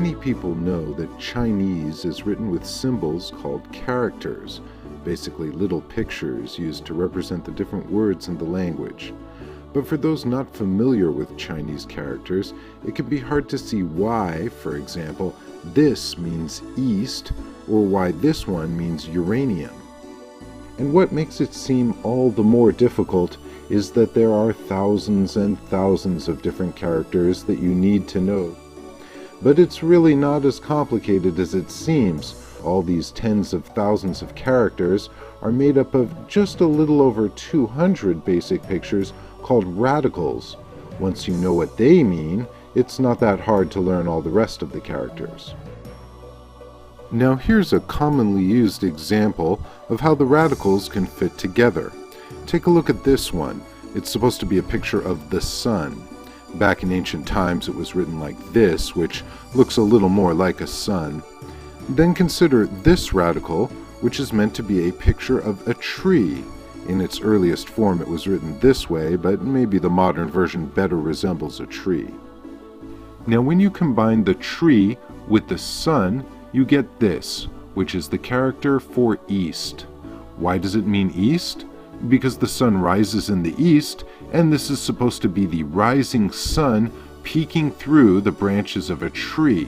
Many people know that Chinese is written with symbols called characters, basically little pictures used to represent the different words in the language. But for those not familiar with Chinese characters, it can be hard to see why, for example, this means east, or why this one means uranium. And what makes it seem all the more difficult is that there are thousands and thousands of different characters that you need to know. But it's really not as complicated as it seems. All these tens of thousands of characters are made up of just a little over 200 basic pictures called radicals. Once you know what they mean, it's not that hard to learn all the rest of the characters. Now here's a commonly used example of how the radicals can fit together. Take a look at this one. It's supposed to be a picture of the sun. Back in ancient times it was written like this, which looks a little more like a sun. Then consider this radical, which is meant to be a picture of a tree. In its earliest form it was written this way, but maybe the modern version better resembles a tree. Now when you combine the tree with the sun, you get this, which is the character for east. Why does it mean east? Because the sun rises in the east, and this is supposed to be the rising sun peeking through the branches of a tree.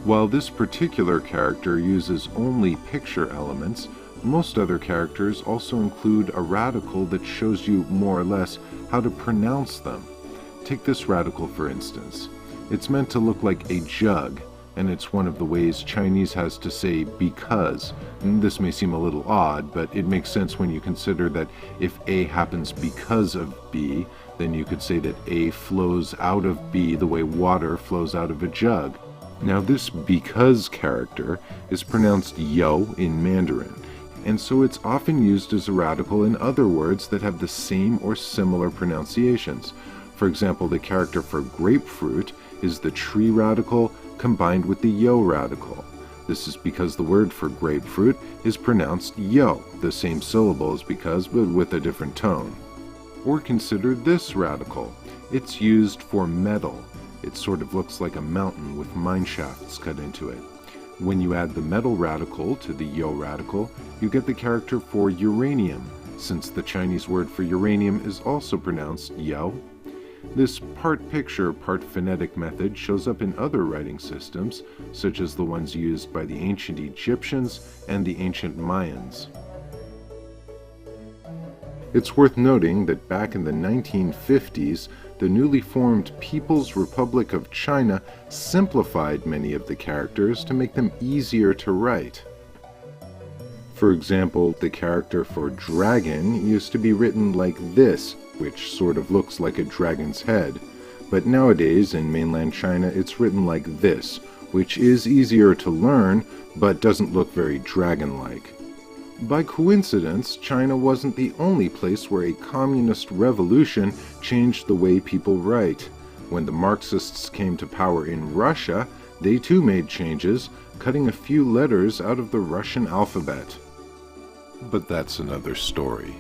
While this particular character uses only picture elements, most other characters also include a radical that shows you more or less how to pronounce them. Take this radical for instance. It's meant to look like a jug, and it's one of the ways Chinese has to say because. And this may seem a little odd, but it makes sense when you consider that if A happens because of B, then you could say that A flows out of B the way water flows out of a jug. Now this because character is pronounced yo in Mandarin, and so it's often used as a radical in other words that have the same or similar pronunciations. For example, the character for grapefruit is the tree radical combined with the yo radical. This is because the word for grapefruit is pronounced yo, the same syllable as because, but with a different tone. Or consider this radical. It's used for metal. It sort of looks like a mountain with mine shafts cut into it. When you add the metal radical to the yo radical, you get the character for uranium, since the Chinese word for uranium is also pronounced yo. This part picture, part phonetic method shows up in other writing systems, such as the ones used by the ancient Egyptians and the ancient Mayans. It's worth noting that back in the 1950s, the newly formed People's Republic of China simplified many of the characters to make them easier to write. For example, the character for dragon used to be written like this, which sort of looks like a dragon's head, but nowadays in mainland China it's written like this, which is easier to learn but doesn't look very dragon-like. By coincidence, China wasn't the only place where a communist revolution changed the way people write. When the Marxists came to power in Russia, they too made changes, cutting a few letters out of the Russian alphabet. But that's another story.